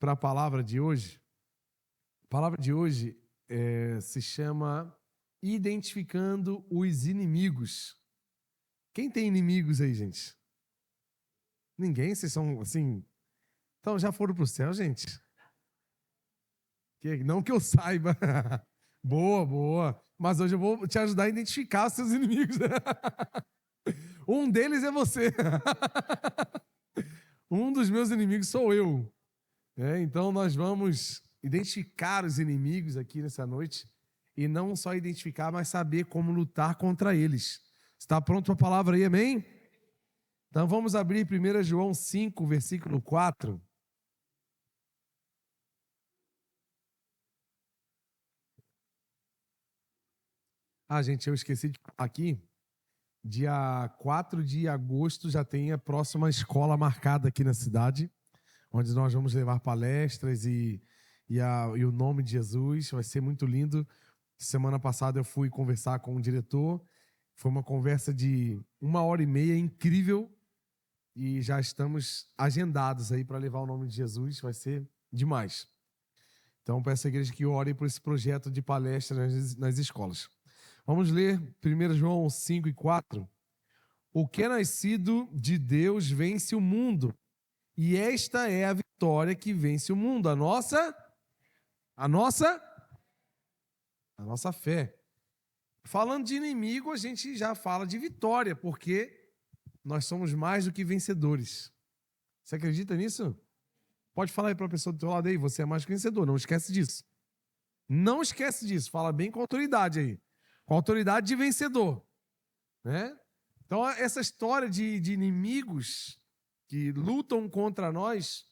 para a palavra de hoje. A palavra de hoje se chama Identificando os Inimigos. Quem tem inimigos aí, gente? Ninguém? Vocês são assim... Então já foram para o céu, gente? Não que eu saiba. Boa, boa. Mas hoje eu vou te ajudar a identificar os seus inimigos. Um deles é você. Um dos meus inimigos sou eu. Então nós vamos identificar os inimigos aqui nessa noite. E não só identificar, mas saber como lutar contra eles. Está pronto para a palavra aí, amém? Então vamos abrir 1 João 5, versículo 4. Gente, eu esqueci de falar aqui. Dia 4 de agosto já tem a próxima escola marcada aqui na cidade, onde nós vamos levar palestras e o nome de Jesus. Vai ser muito lindo. Semana passada eu fui conversar com o diretor. Foi uma conversa de 1h30, incrível. E já estamos agendados aí para levar o nome de Jesus. Vai ser demais. Então peço à igreja que ore por esse projeto de palestras nas escolas. Vamos ler 1 João 5 e 4. O que é nascido de Deus vence o mundo. E esta é a vitória que vence o mundo. A nossa fé. Falando de inimigo, a gente já fala de vitória, porque nós somos mais do que vencedores. Você acredita nisso? Pode falar aí para a pessoa do teu lado aí, você é mais que vencedor, não esquece disso. Não esquece disso, fala bem com autoridade aí. Com autoridade de vencedor, né? Então, essa história de inimigos que lutam contra nós,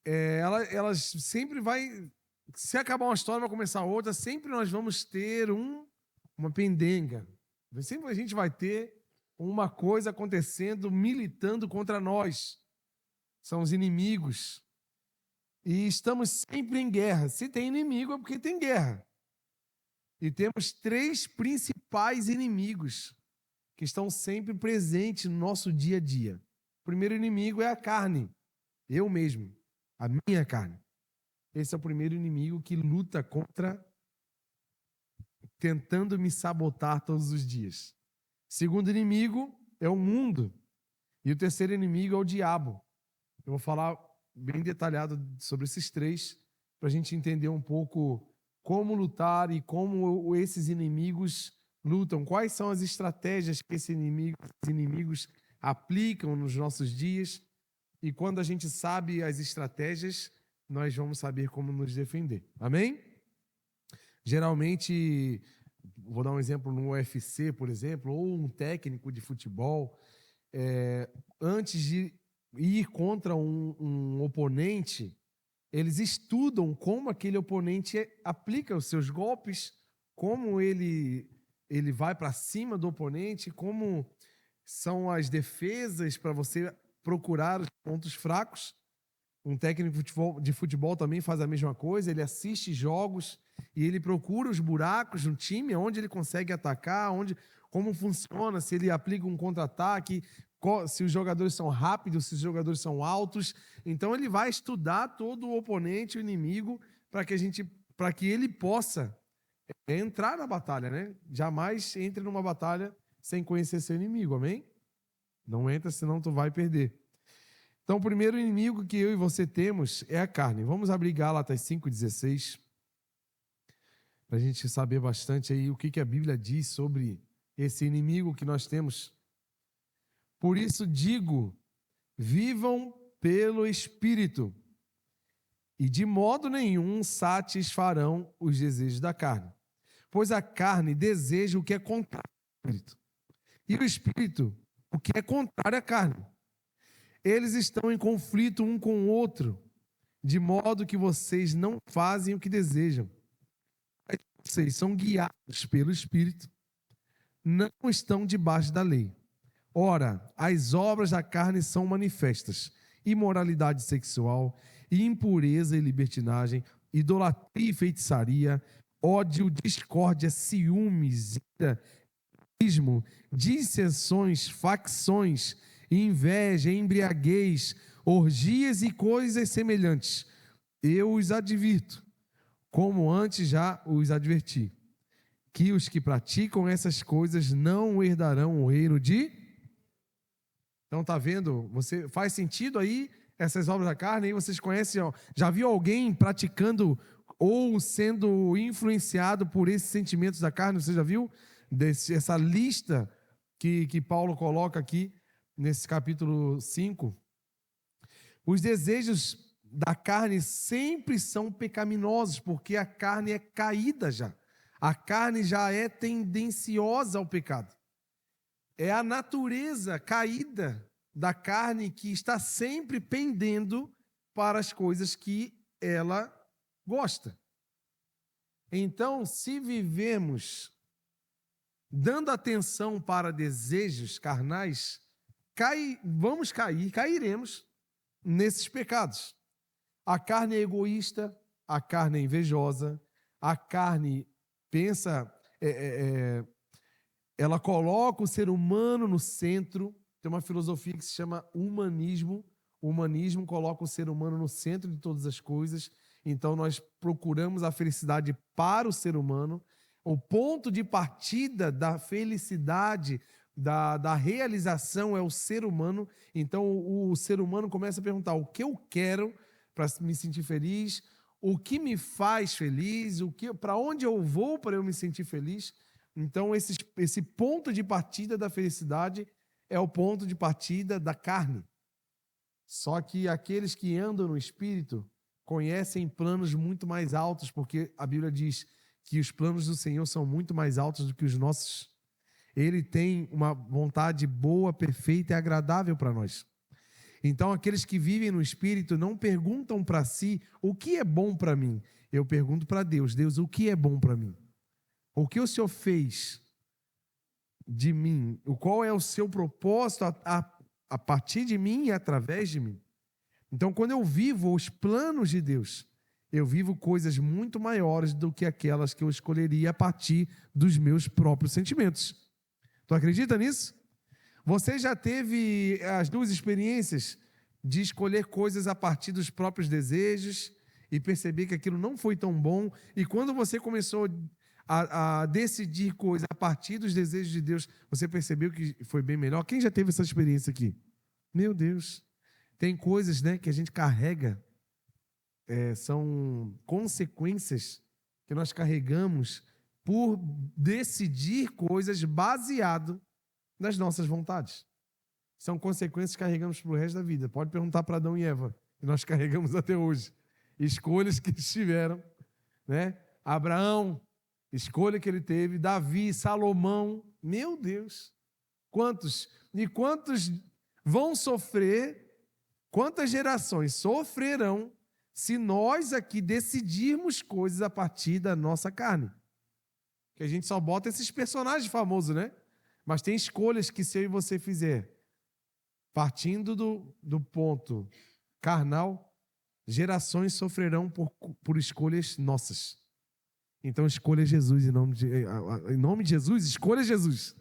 elas sempre vai... Se acabar uma história, vai começar outra, sempre nós vamos ter uma pendenga. Sempre a gente vai ter uma coisa acontecendo, militando contra nós. São os inimigos. E estamos sempre em guerra. Se tem inimigo, é porque tem guerra. E temos 3 principais inimigos que estão sempre presentes no nosso dia a dia. O primeiro inimigo é a carne, eu mesmo, a minha carne. Esse é o primeiro inimigo que luta contra, tentando me sabotar todos os dias. O segundo inimigo é o mundo. E o terceiro inimigo é o diabo. Eu vou falar bem detalhado sobre esses 3, para a gente entender um pouco como lutar e como esses inimigos lutam, quais são as estratégias que esses inimigos aplicam nos nossos dias, e quando a gente sabe as estratégias, nós vamos saber como nos defender. Amém? Geralmente, vou dar um exemplo no UFC, por exemplo, ou um técnico de futebol, antes de ir contra um oponente, eles estudam como aquele oponente aplica os seus golpes, como ele vai para cima do oponente, como são as defesas para você procurar os pontos fracos. Um técnico de futebol também faz a mesma coisa, ele assiste jogos e ele procura os buracos no time, onde ele consegue atacar, como funciona, se ele aplica um contra-ataque, se os jogadores são rápidos, se os jogadores são altos. Então ele vai estudar todo o oponente, o inimigo, para que ele possa entrar na batalha, né? Jamais entre numa batalha sem conhecer seu inimigo, amém? Não entra, senão tu vai perder. Então, o primeiro inimigo que eu e você temos é a carne. Vamos abrir Gálatas 5,16, para a gente saber bastante aí o que a Bíblia diz sobre esse inimigo que nós temos. Por isso digo, vivam pelo Espírito, e de modo nenhum satisfarão os desejos da carne. Pois a carne deseja o que é contrário ao Espírito, e o Espírito o que é contrário à carne. Eles estão em conflito um com o outro, de modo que vocês não fazem o que desejam. Vocês são guiados pelo Espírito, não estão debaixo da lei. Ora, as obras da carne são manifestas: imoralidade sexual, impureza e libertinagem, idolatria e feitiçaria, ódio, discórdia, ciúmes, ira, dissensões, facções, inveja, embriaguez, orgias e coisas semelhantes. Eu os advirto, como antes já os adverti, que os que praticam essas coisas não herdarão o reino de... Então, tá vendo? Você faz sentido aí essas obras da carne? Aí vocês conhecem, ó, já viu alguém praticando ou sendo influenciado por esses sentimentos da carne? Você já viu essa lista que Paulo coloca aqui nesse capítulo 5? Os desejos da carne sempre são pecaminosos, porque a carne é caída já. A carne já é tendenciosa ao pecado. É a natureza caída da carne que está sempre pendendo para as coisas que ela gosta. Então, se vivemos dando atenção para desejos carnais, cairemos nesses pecados. A carne é egoísta, a carne é invejosa, a carne pensa... ela coloca o ser humano no centro. Tem uma filosofia que se chama humanismo. O humanismo coloca o ser humano no centro de todas as coisas. Então, nós procuramos a felicidade para o ser humano. O ponto de partida da felicidade, da realização é o ser humano. Então, o ser humano começa a perguntar: o que eu quero para me sentir feliz? O que me faz feliz? Para onde eu vou para eu me sentir feliz? Então, esse ponto de partida da felicidade é o ponto de partida da carne. Só que aqueles que andam no Espírito conhecem planos muito mais altos, porque a Bíblia diz que os planos do Senhor são muito mais altos do que os nossos. Ele tem uma vontade boa, perfeita e agradável para nós. Então, aqueles que vivem no Espírito não perguntam para si o que é bom para mim. Eu pergunto para Deus: Deus, o que é bom para mim? O que o Senhor fez de mim? Qual é o seu propósito a partir de mim e através de mim? Então, quando eu vivo os planos de Deus, eu vivo coisas muito maiores do que aquelas que eu escolheria a partir dos meus próprios sentimentos. Tu acredita nisso? Você já teve as duas experiências de escolher coisas a partir dos próprios desejos e perceber que aquilo não foi tão bom, e quando você começou a decidir coisas a partir dos desejos de Deus, você percebeu que foi bem melhor? Quem já teve essa experiência aqui? Meu Deus, tem coisas, né, que a gente carrega, são consequências que nós carregamos por decidir coisas baseado nas nossas vontades. São consequências que carregamos para o resto da vida. Pode perguntar para Adão e Eva, que nós carregamos até hoje. Escolhas que eles tiveram, né? Abraão, escolha que ele teve, Davi, Salomão, meu Deus, quantos vão sofrer, quantas gerações sofrerão se nós aqui decidirmos coisas a partir da nossa carne? Que a gente só bota esses personagens famosos, né? Mas tem escolhas que, se eu e você fizer, partindo do ponto carnal, gerações sofrerão por escolhas nossas. Então, escolha Jesus em nome de Jesus, escolha Jesus.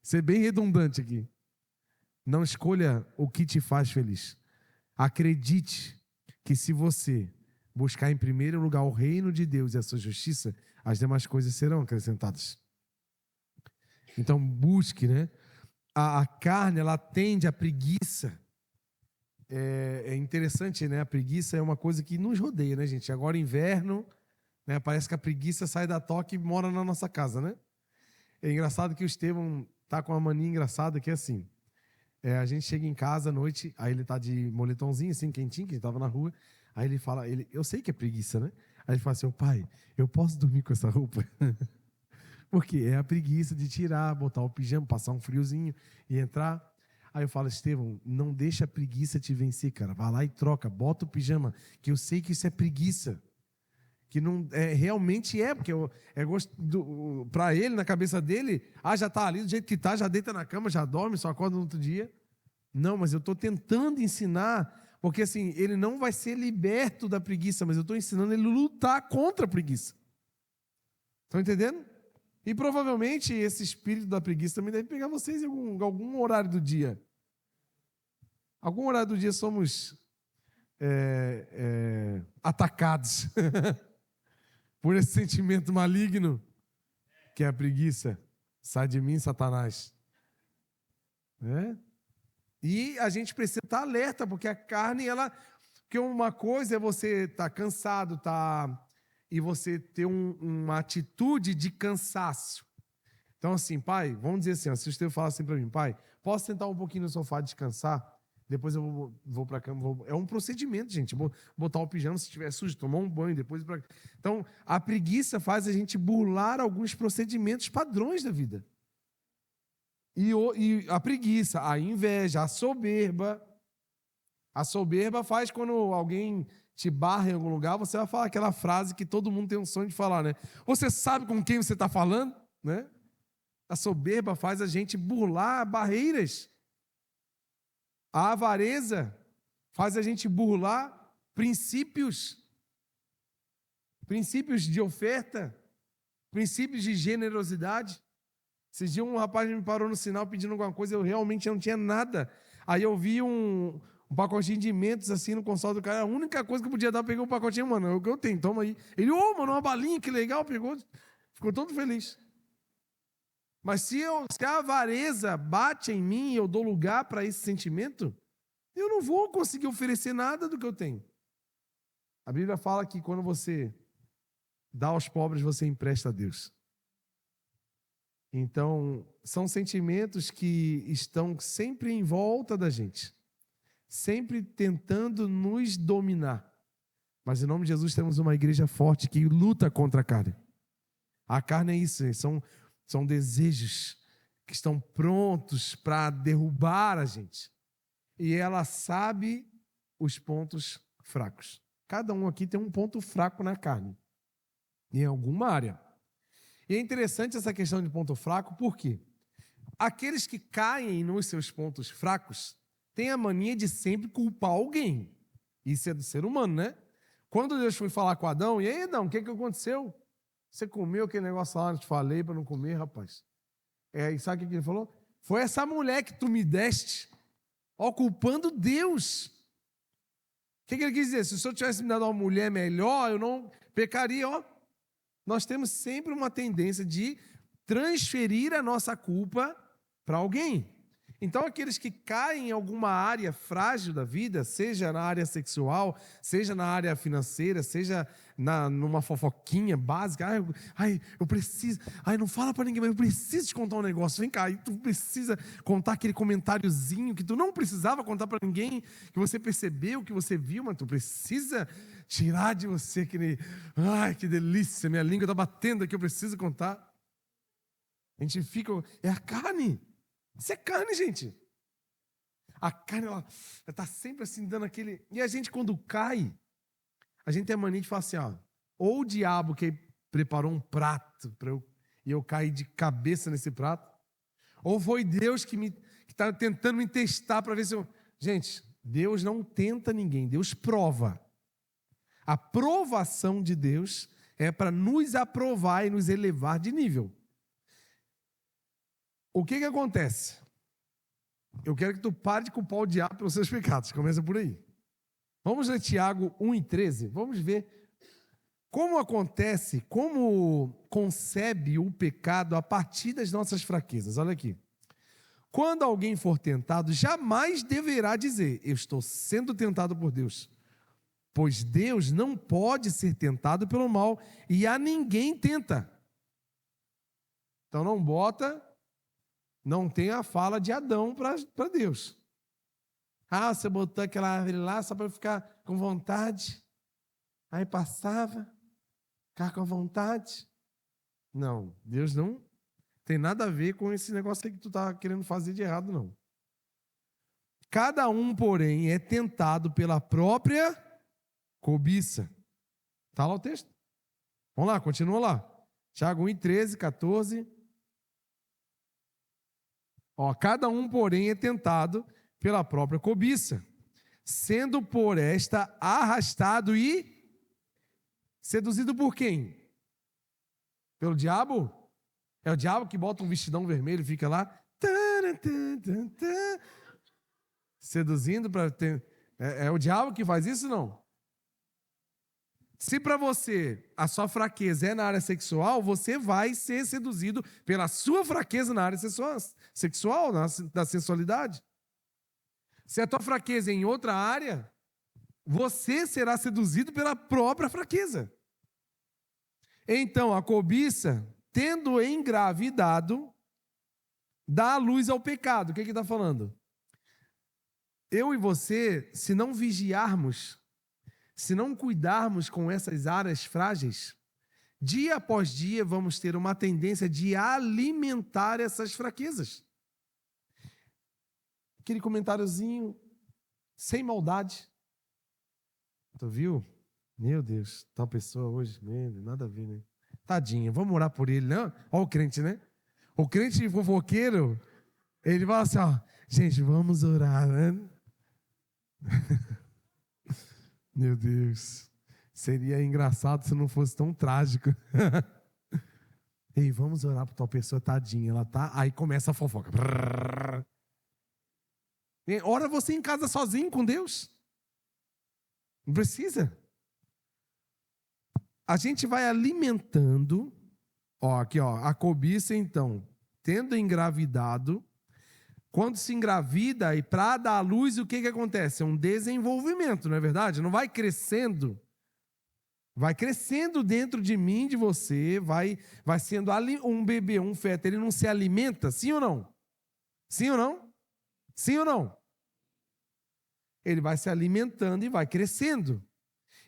Ser bem redundante aqui. Não escolha o que te faz feliz. Acredite que, se você buscar em primeiro lugar o reino de Deus e a sua justiça, as demais coisas serão acrescentadas. Então, busque, né? A carne, ela tende à preguiça. É interessante, né? A preguiça é uma coisa que nos rodeia, né, gente? Agora, inverno, né? Parece que a preguiça sai da toca e mora na nossa casa, né? É engraçado que o Estevão tá com uma mania engraçada que é assim. A gente chega em casa à noite, aí ele tá de moletomzinho, assim, quentinho, que a gente tava na rua. Aí ele fala, eu sei que é preguiça, né? Aí ele fala assim: pai, eu posso dormir com essa roupa? Porque é a preguiça de tirar, botar o pijama, passar um friozinho e entrar. Aí eu falo: Estevão, não deixa a preguiça te vencer, cara. Vai lá e troca, bota o pijama, que eu sei que isso é preguiça. Que não realmente porque para ele, na cabeça dele, já está ali do jeito que está, já deita na cama, já dorme, só acorda no outro dia. Não, mas eu estou tentando ensinar, porque assim, ele não vai ser liberto da preguiça, mas eu estou ensinando ele a lutar contra a preguiça. Estão entendendo? E provavelmente esse espírito da preguiça também deve pegar vocês em algum horário do dia. Algum horário do dia somos atacados por esse sentimento maligno que é a preguiça. Sai de mim, Satanás. Né? E a gente precisa estar alerta, porque a carne, porque uma coisa é você estar cansado, e você ter uma atitude de cansaço. Então, assim, pai, vamos dizer assim, se o Estevão falar assim para mim, pai, posso sentar um pouquinho no sofá e descansar? Depois eu vou para a cama. É um procedimento, gente. Botar o pijama se estiver sujo, tomar um banho, depois ir para. Então, a preguiça faz a gente burlar alguns procedimentos padrões da vida. E a preguiça, a inveja, a soberba. A soberba faz quando alguém te barra em algum lugar, você vai falar aquela frase que todo mundo tem um sonho de falar, né? Você sabe com quem você está falando, né? A soberba faz a gente burlar barreiras. A avareza faz a gente burlar princípios de oferta, princípios de generosidade. Esses dias um rapaz me parou no sinal pedindo alguma coisa, eu realmente não tinha nada. Aí eu vi um pacotinho de mentos assim no console do cara, a única coisa que eu podia dar, eu peguei um pacotinho, mano, é o que eu tenho, toma aí. Ele, mano, uma balinha, que legal, pegou, ficou todo feliz. Mas se a avareza bate em mim e eu dou lugar para esse sentimento, eu não vou conseguir oferecer nada do que eu tenho. A Bíblia fala que quando você dá aos pobres, você empresta a Deus. Então, são sentimentos que estão sempre em volta da gente, sempre tentando nos dominar. Mas em nome de Jesus temos uma igreja forte que luta contra a carne. A carne é isso, são desejos que estão prontos para derrubar a gente. E ela sabe os pontos fracos. Cada um aqui tem um ponto fraco na carne, em alguma área. E é interessante essa questão de ponto fraco, por quê? Aqueles que caem nos seus pontos fracos têm a mania de sempre culpar alguém. Isso é do ser humano, né? Quando Deus foi falar com Adão, e aí, Adão, o que aconteceu? Você comeu aquele negócio lá, eu te falei para não comer, rapaz. E sabe o que ele falou? Foi essa mulher que tu me deste, culpando Deus. O que ele quis dizer? Se o Senhor tivesse me dado uma mulher melhor, eu não pecaria, Nós temos sempre uma tendência de transferir a nossa culpa para alguém. Então, aqueles que caem em alguma área frágil da vida, seja na área sexual, seja na área financeira, seja numa fofoquinha básica, eu preciso, não fala para ninguém, mas eu preciso te contar um negócio, vem cá, e tu precisa contar aquele comentáriozinho que tu não precisava contar para ninguém, que você percebeu, que você viu, mas tu precisa tirar de você aquele, que delícia, minha língua está batendo aqui, eu preciso contar. A gente fica, é a carne. Isso é carne, gente. A carne, ela está sempre assim, dando aquele... E a gente, quando cai, a gente tem a mania de falar assim, ou o diabo que preparou um prato e eu caí de cabeça nesse prato, ou foi Deus que está tentando me testar para ver se eu... Gente, Deus não tenta ninguém, Deus prova. A provação de Deus é para nos aprovar e nos elevar de nível. O que acontece? Eu quero que tu pare de culpar o diabo pelos seus pecados. Começa por aí. Vamos ler Tiago 1:13. Vamos ver como acontece, como concebe o pecado a partir das nossas fraquezas. Olha aqui. Quando alguém for tentado, jamais deverá dizer, eu estou sendo tentado por Deus. Pois Deus não pode ser tentado pelo mal e a ninguém tenta. Então não tem a fala de Adão para Deus. Você botou aquela árvore lá só para eu ficar com vontade. Aí passava, ficava com vontade. Não, Deus não tem nada a ver com esse negócio aí que tu está querendo fazer de errado, não. Cada um, porém, é tentado pela própria cobiça. Está lá o texto? Vamos lá, continua lá. Tiago 1:13, 14... cada um, porém, é tentado pela própria cobiça, sendo por esta arrastado e seduzido por quem? Pelo diabo? É o diabo que bota um vestidão vermelho e fica lá. Seduzindo para ter... É o diabo que faz isso, não? Se para você a sua fraqueza é na área sexual, você vai ser seduzido pela sua fraqueza na área sexual, da sensualidade. Se a tua fraqueza é em outra área, você será seduzido pela própria fraqueza. Então, a cobiça, tendo engravidado, dá luz ao pecado. O que está falando? Eu e você, se não vigiarmos, se não cuidarmos com essas áreas frágeis, dia após dia vamos ter uma tendência de alimentar essas fraquezas. Aquele comentáriozinho sem maldade. Tu viu? Meu Deus, tal pessoa hoje, nada a ver, né? Tadinha, vamos orar por ele, não? Olha o crente, né? O crente fofoqueiro, ele fala assim, ó, gente, vamos orar, né? Meu Deus, seria engraçado se não fosse tão trágico. Ei, vamos orar por tal pessoa, tadinha, ela tá... Aí começa a fofoca. Ora você em casa sozinho com Deus. Não precisa. A gente vai alimentando, ó, aqui, ó, a cobiça, então, tendo engravidado, quando se engravida e para dar à luz, o que acontece? É um desenvolvimento, não é verdade? Não vai crescendo. Vai crescendo dentro de mim, de você, vai sendo um bebê, um feto, ele não se alimenta, sim ou não? Sim ou não? Sim ou não? Ele vai se alimentando e vai crescendo.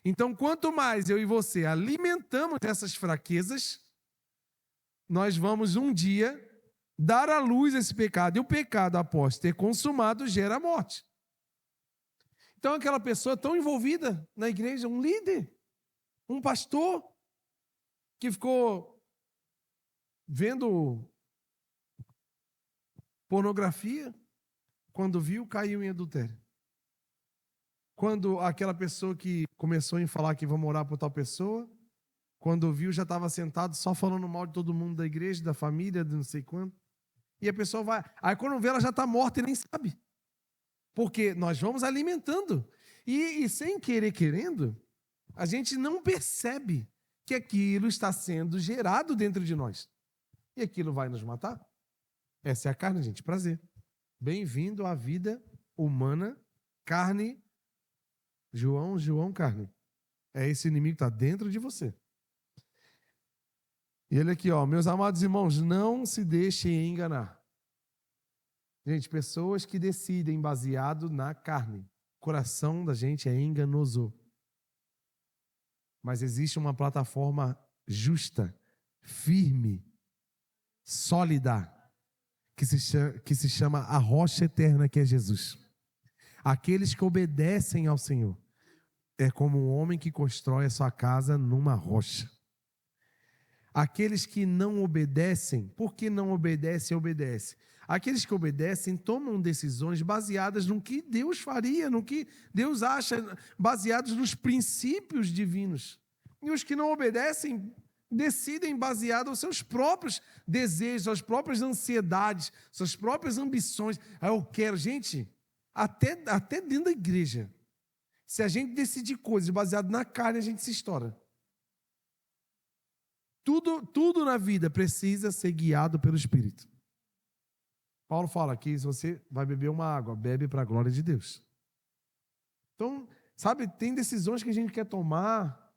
Então, quanto mais eu e você alimentamos essas fraquezas, nós vamos um dia dar à luz esse pecado. E o pecado, após ter consumado, gera a morte. Então, aquela pessoa tão envolvida na igreja, um líder, um pastor, que ficou vendo pornografia, quando viu, caiu em adultério. Quando aquela pessoa que começou a falar que vamos orar por tal pessoa, quando viu, já estava sentado só falando mal de todo mundo da igreja, da família, de não sei quanto. E a pessoa vai... Aí quando vê, ela já está morta e nem sabe. Porque nós vamos alimentando. E sem querer, querendo, a gente não percebe que aquilo está sendo gerado dentro de nós. E aquilo vai nos matar. Essa é a carne, gente. Prazer. Bem-vindo à vida humana, carne... João, carne. É esse inimigo que está dentro de você. E ele aqui, ó, meus amados irmãos, não se deixem enganar. Gente, pessoas que decidem baseado na carne. O coração da gente é enganoso. Mas existe uma plataforma justa, firme, sólida, que se chama a rocha eterna, que é Jesus. Aqueles que obedecem ao Senhor. É como um homem que constrói a sua casa numa rocha. Aqueles que não obedecem, por que não obedecem? Aqueles que obedecem tomam decisões baseadas no que Deus faria, no que Deus acha, baseados nos princípios divinos. E os que não obedecem decidem baseado aos seus próprios desejos, às próprias ansiedades, suas próprias ambições. Eu quero, gente, até dentro da igreja. Se a gente decidir coisas baseadas na carne, a gente se estoura. Tudo na vida precisa ser guiado pelo Espírito. Paulo fala aqui, se você vai beber uma água, bebe para a glória de Deus. Então, sabe, tem decisões que a gente quer tomar,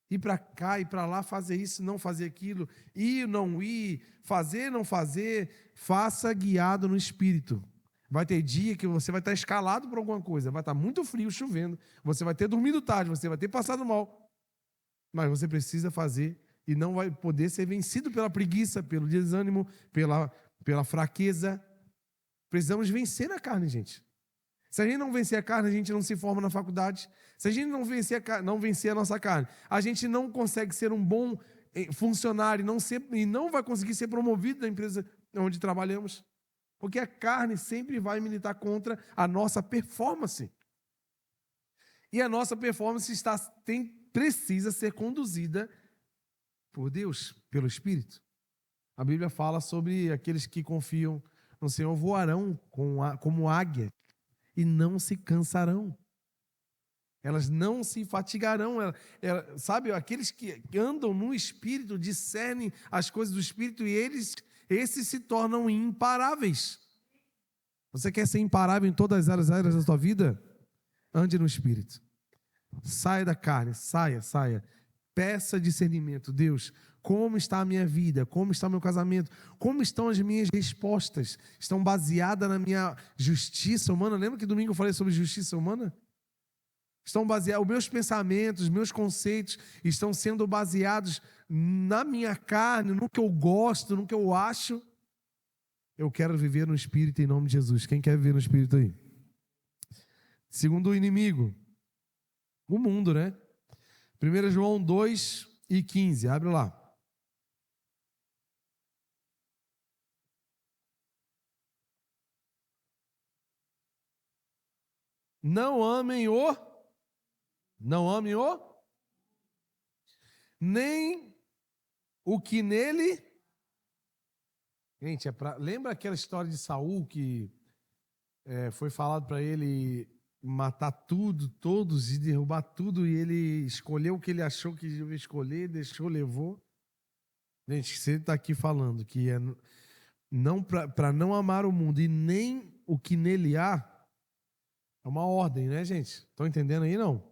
ir para cá, ir para lá, fazer isso, não fazer aquilo, ir, não ir, fazer, não fazer, faça guiado no Espírito. Vai ter dia que você vai estar escalado por alguma coisa, vai estar muito frio, chovendo, você vai ter dormido tarde, você vai ter passado mal, mas você precisa fazer e não vai poder ser vencido pela preguiça, pelo desânimo, pela fraqueza. Precisamos vencer a carne, gente. Se a gente não vencer a carne, a gente não se forma na faculdade. Se a gente não vencer a nossa carne, a gente não consegue ser um bom funcionário e não vai conseguir ser promovido na empresa onde trabalhamos. Porque a carne sempre vai militar contra a nossa performance. E a nossa performance precisa ser conduzida por Deus, pelo Espírito. A Bíblia fala sobre aqueles que confiam no Senhor voarão como águia. e não se cansarão. Elas não se fatigarão. Sabe, aqueles que andam no Espírito discernem as coisas do Espírito e esses se tornam imparáveis. Você quer ser imparável em todas as áreas da sua vida? Ande no Espírito. Saia da carne, saia. Peça discernimento. Deus, como está a minha vida? Como está o meu casamento? Como estão as minhas respostas? Estão baseadas na minha justiça humana? Lembra que domingo eu falei sobre justiça humana? Estão baseados, os meus pensamentos, os meus conceitos estão sendo baseados na minha carne, no que eu gosto, no que eu acho. Eu quero viver no Espírito em nome de Jesus. Quem quer viver no Espírito aí? Segundo o inimigo, o mundo, né? 1 João 2:15, abre lá. Não amem nem o que nele. Gente, lembra aquela história de Saul que foi falado para ele matar tudo, todos e derrubar tudo, e ele escolheu o que ele achou que devia escolher, deixou, levou. Gente, você está aqui falando que não para não amar o mundo e nem o que nele há, é uma ordem, né, gente? Estão entendendo aí, não?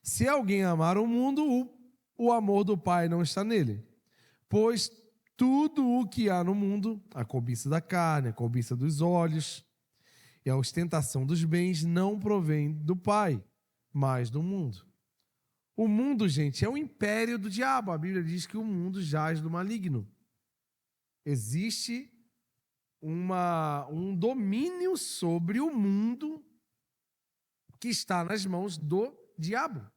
Se alguém amar o mundo, o amor do Pai não está nele. Pois tudo o que há no mundo, a cobiça da carne, a cobiça dos olhos e a ostentação dos bens, não provém do Pai, mas do mundo. O mundo, gente, é o império do diabo. A Bíblia diz que o mundo jaz do maligno. Existe um domínio sobre o mundo que está nas mãos do diabo.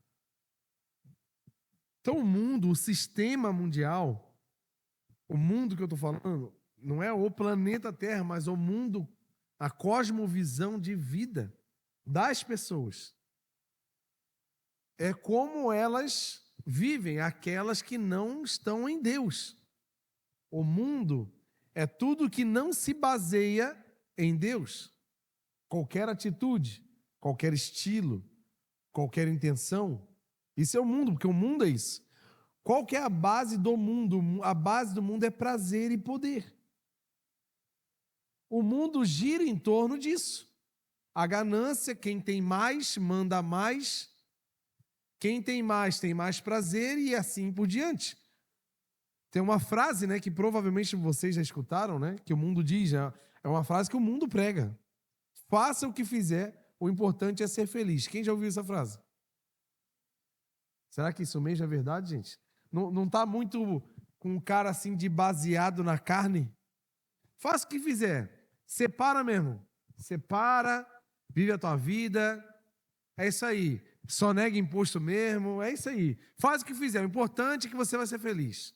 Então o mundo, o sistema mundial, o mundo que eu estou falando, não é o planeta Terra, mas o mundo, a cosmovisão de vida das pessoas. É como elas vivem, aquelas que não estão em Deus. O mundo é tudo que não se baseia em Deus. Qualquer atitude, qualquer estilo, qualquer intenção, isso é o mundo, porque o mundo é isso. Qual que é a base do mundo? A base do mundo é prazer e poder. O mundo gira em torno disso. A ganância, quem tem mais, manda mais. Quem tem mais prazer e assim por diante. Tem uma frase, né, que provavelmente vocês já escutaram, né, que o mundo diz, é uma frase que o mundo prega. Faça o que fizer, o importante é ser feliz. Quem já ouviu essa frase? Será que isso mesmo é verdade, gente? Não está muito com um cara assim de baseado na carne? Faça o que fizer. Separa mesmo. Separa, vive a tua vida. É isso aí. Só nega imposto mesmo. É isso aí. Faz o que fizer. O importante é que você vai ser feliz.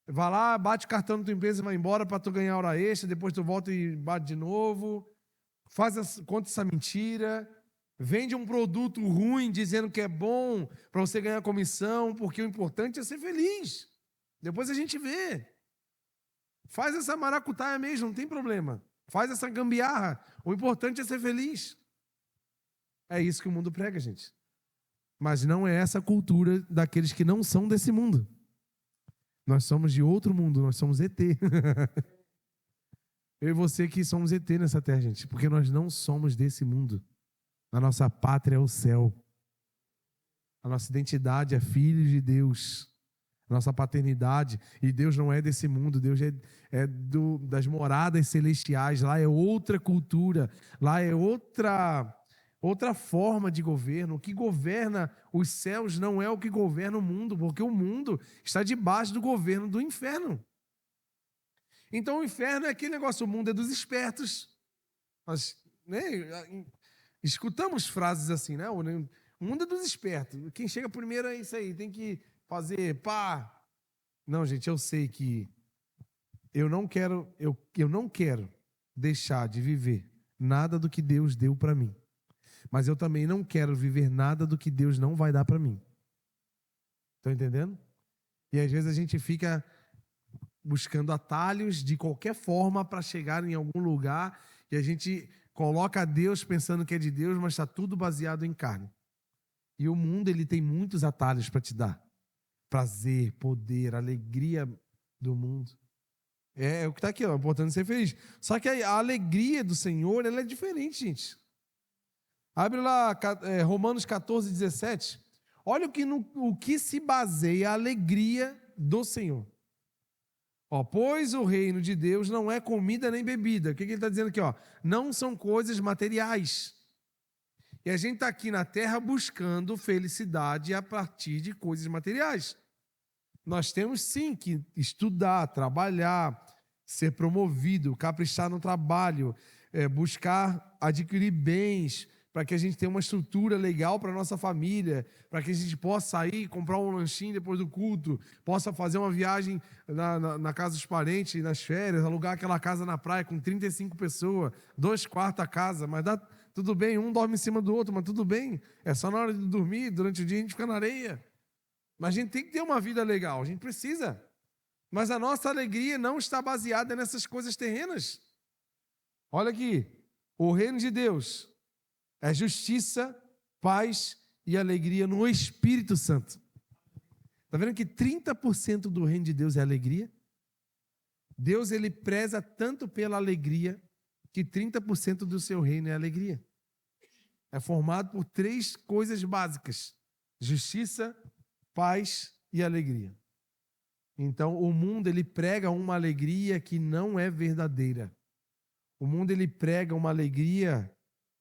Vai lá, bate o cartão da tua empresa e vai embora para tu ganhar hora extra. Depois tu volta e bate de novo. Conta essa mentira. Vende um produto ruim dizendo que é bom para você ganhar comissão, porque o importante é ser feliz. Depois a gente vê. Faz essa maracutaia mesmo, não tem problema. Faz essa gambiarra. O importante é ser feliz. É isso que o mundo prega, gente. Mas não é essa a cultura daqueles que não são desse mundo. Nós somos de outro mundo, nós somos ET. Eu e você que somos ET nessa terra, gente, porque nós não somos desse mundo. A nossa pátria é o céu. A nossa identidade é filhos de Deus. A nossa paternidade, e Deus não é desse mundo, Deus das moradas celestiais. Lá é outra cultura, lá é outra forma de governo. O que governa os céus não é o que governa o mundo, porque o mundo está debaixo do governo do inferno. Então o inferno é aquele negócio, o mundo é dos espertos. Nós, né, escutamos frases assim, né? O mundo é dos espertos. Quem chega primeiro é isso aí, tem que fazer pá. Não, gente, eu sei que eu não quero deixar de viver nada do que Deus deu para mim. Mas eu também não quero viver nada do que Deus não vai dar para mim. Estão entendendo? E às vezes a gente fica buscando atalhos de qualquer forma para chegar em algum lugar e a gente coloca a Deus pensando que é de Deus, mas está tudo baseado em carne. E o mundo, ele tem muitos atalhos para te dar. Prazer, poder, alegria do mundo. É o que está aqui, ó, importante ser feliz. Só que a alegria do Senhor, ela é diferente, gente. Abre lá Romanos 14, 17. Olha o que se baseia a alegria do Senhor. Ó, pois o reino de Deus não é comida nem bebida. O que ele está dizendo aqui? Ó? Não são coisas materiais. E a gente está aqui na terra buscando felicidade a partir de coisas materiais. Nós temos sim que estudar, trabalhar, ser promovido, caprichar no trabalho, buscar adquirir bens, para que a gente tenha uma estrutura legal para a nossa família, para que a gente possa sair, comprar um lanchinho depois do culto, possa fazer uma viagem na casa dos parentes, nas férias, alugar aquela casa na praia com 35 pessoas, 2 quartos a casa, mas dá tudo bem, um dorme em cima do outro, mas tudo bem, é só na hora de dormir, durante o dia a gente fica na areia. Mas a gente tem que ter uma vida legal, a gente precisa. Mas a nossa alegria não está baseada nessas coisas terrenas. Olha aqui, o reino de Deus é justiça, paz e alegria no Espírito Santo. Está vendo que 30% do reino de Deus é alegria? Deus, ele preza tanto pela alegria que 30% do seu reino é alegria. É formado por 3 coisas básicas: justiça, paz e alegria. Então, o mundo, ele prega uma alegria que não é verdadeira. O mundo, ele prega uma alegria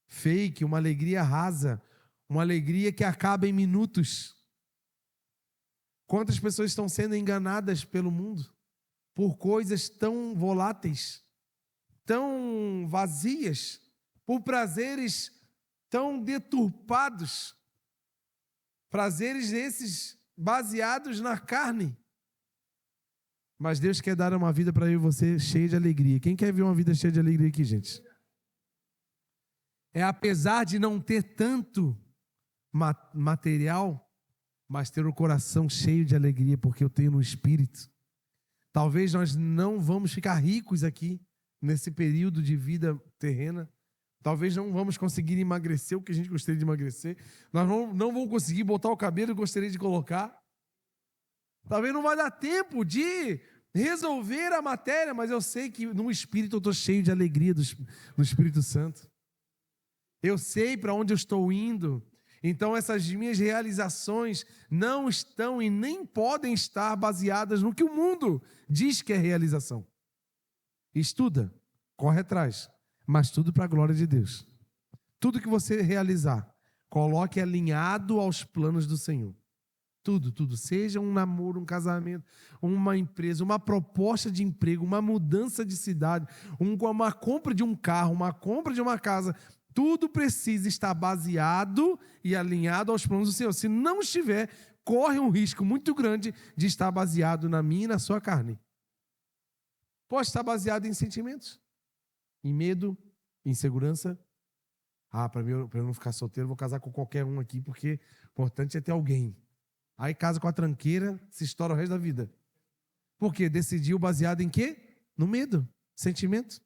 fake, uma alegria rasa, uma alegria que acaba em minutos. Quantas pessoas estão sendo enganadas pelo mundo por coisas tão voláteis, tão vazias, por prazeres tão deturpados, prazeres esses baseados na carne. Mas Deus quer dar uma vida para eu e você cheia de alegria. Quem quer ver uma vida cheia de alegria aqui, gente? É apesar de não ter tanto material, mas ter o coração cheio de alegria, porque eu tenho no Espírito. Talvez nós não vamos ficar ricos aqui, nesse período de vida terrena. Talvez não vamos conseguir emagrecer o que a gente gostaria de emagrecer. Nós não vamos conseguir botar o cabelo que gostaria de colocar. Talvez não vai dar tempo de resolver a matéria, mas eu sei que no Espírito eu estou cheio de alegria do Espírito Santo. Eu sei para onde eu estou indo. Então essas minhas realizações não estão e nem podem estar baseadas no que o mundo diz que é realização. Estuda, corre atrás, mas tudo para a glória de Deus. Tudo que você realizar, coloque alinhado aos planos do Senhor. Tudo. Seja um namoro, um casamento, uma empresa, uma proposta de emprego, uma mudança de cidade, uma compra de um carro, uma compra de uma casa. Tudo precisa estar baseado e alinhado aos planos do Senhor. Se não estiver, corre um risco muito grande de estar baseado na minha e na sua carne. Pode estar baseado em sentimentos, em medo, em insegurança. Para eu não ficar solteiro, vou casar com qualquer um aqui, porque o importante é ter alguém. Aí casa com a tranqueira, se estoura o resto da vida. Por quê? Decidiu baseado em quê? No medo, sentimento.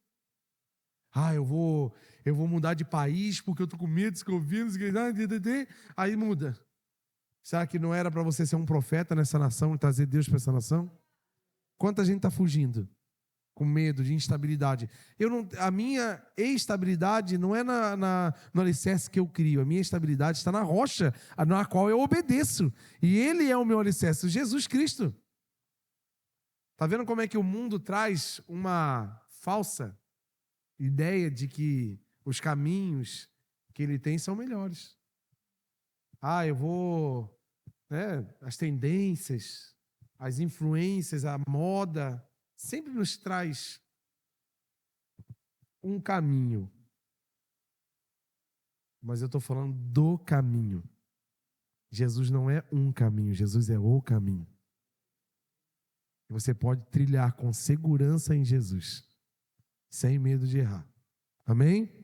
Eu vou mudar de país porque eu estou com medo, aí muda. Será que não era para você ser um profeta nessa nação e trazer Deus para essa nação? Quanta gente está fugindo? Com medo de instabilidade. A minha estabilidade não é no alicerce que eu crio. A minha estabilidade está na rocha, na qual eu obedeço. E Ele é o meu alicerce, Jesus Cristo. Está vendo como é que o mundo traz uma falsa ideia de que os caminhos que ele tem são melhores? As tendências, as influências, a moda sempre nos traz um caminho. Mas eu estou falando do caminho. Jesus não é um caminho, Jesus é o caminho. E você pode trilhar com segurança em Jesus, sem medo de errar. Amém?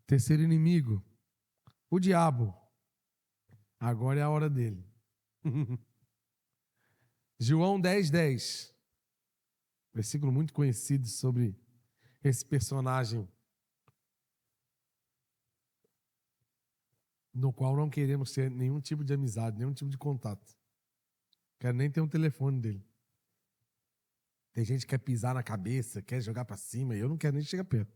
Terceiro inimigo, o diabo. Agora é a hora dele. João 10:10, versículo muito conhecido sobre esse personagem no qual não queremos ter nenhum tipo de amizade, nenhum tipo de contato. Quero nem ter um telefone dele. Tem gente que quer pisar na cabeça, quer jogar para cima, e eu não quero nem chegar perto.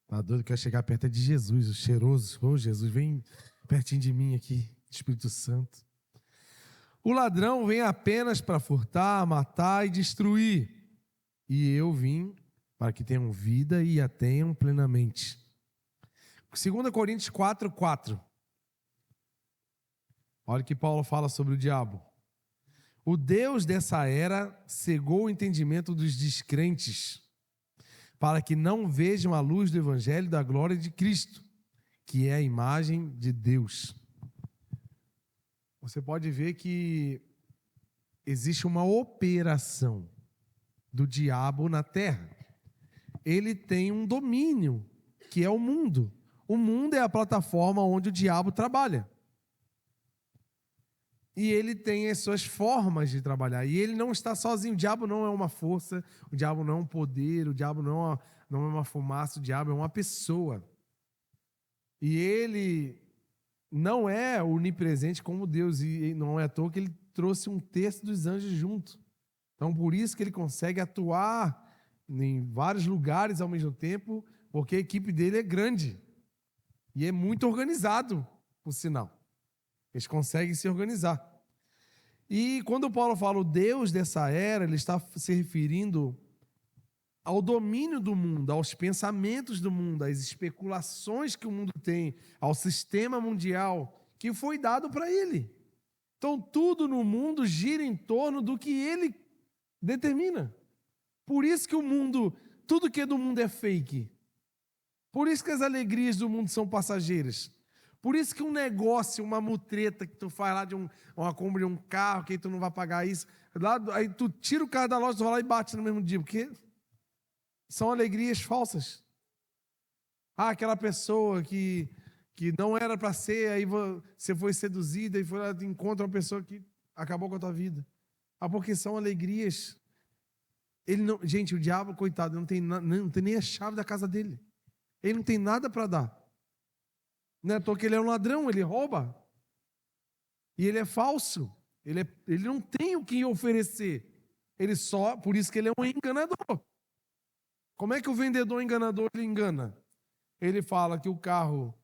Tá doido? Quer chegar perto é de Jesus, o cheiroso. Ô, Jesus, vem pertinho de mim aqui, Espírito Santo. O ladrão vem apenas para furtar, matar e destruir. E eu vim para que tenham vida e a tenham plenamente. 2 Coríntios 4:4. Olha o que Paulo fala sobre o diabo. O Deus dessa era cegou o entendimento dos descrentes, para que não vejam a luz do evangelho da glória de Cristo, que é a imagem de Deus. Você pode ver que existe uma operação do diabo na terra. Ele tem um domínio, que é o mundo. O mundo é a plataforma onde o diabo trabalha. E ele tem as suas formas de trabalhar. E ele não está sozinho. O diabo não é uma força, o diabo não é um poder, o diabo não é uma fumaça, o diabo é uma pessoa. E ele não é onipresente como Deus. E não é à toa que ele trouxe um terço dos anjos junto. Então, por isso que ele consegue atuar em vários lugares ao mesmo tempo, porque a equipe dele é grande. E é muito organizado, por sinal. Eles conseguem se organizar. E quando Paulo fala o Deus dessa era, ele está se referindo ao domínio do mundo, aos pensamentos do mundo, às especulações que o mundo tem, ao sistema mundial que foi dado para ele. Então, tudo no mundo gira em torno do que ele determina. Por isso que o mundo, tudo que é do mundo é fake. Por isso que as alegrias do mundo são passageiras. Por isso que um negócio, uma mutreta que tu faz lá de uma compra de um carro, que aí tu não vai pagar isso, lá, aí tu tira o carro da loja, tu vai lá e bate no mesmo dia, porque são alegrias falsas. Aquela pessoa que não era para ser, aí você foi seduzida e foi lá e encontra uma pessoa que acabou com a tua vida. Porque são alegrias. Gente, o diabo, coitado, não tem nem a chave da casa dele. Ele não tem nada para dar. Não é à toa que ele é um ladrão, ele rouba. E ele é falso. Ele não tem o que oferecer. Por isso que ele é um enganador. Como é que o vendedor enganador ele engana? Ele fala que o carro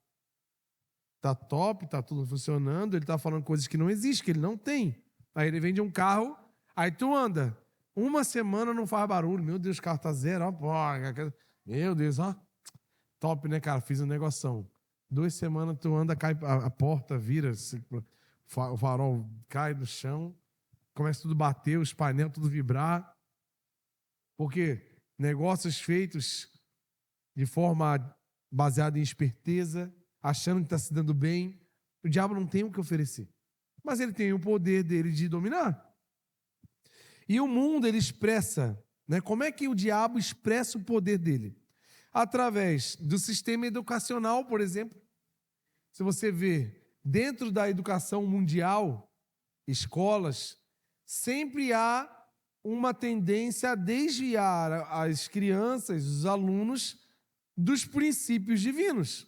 está top, está tudo funcionando, ele está falando coisas que não existem, que ele não tem. Aí ele vende um carro, aí tu anda. Uma semana não faz barulho. Meu Deus, o carro está zero. Meu Deus, ó. Top, né, cara? Fiz um negoção. 2 semanas tu anda, cai a porta, vira, o farol cai no chão, começa tudo a bater, os painéis tudo vibrar. Porque negócios feitos de forma baseada em esperteza, achando que está se dando bem, o diabo não tem o que oferecer. Mas ele tem o poder dele de dominar. E o mundo, ele expressa, né? Como é que o diabo expressa o poder dele? Através do sistema educacional, por exemplo. Se você vê, dentro da educação mundial, escolas, sempre há uma tendência a desviar as crianças, os alunos, dos princípios divinos.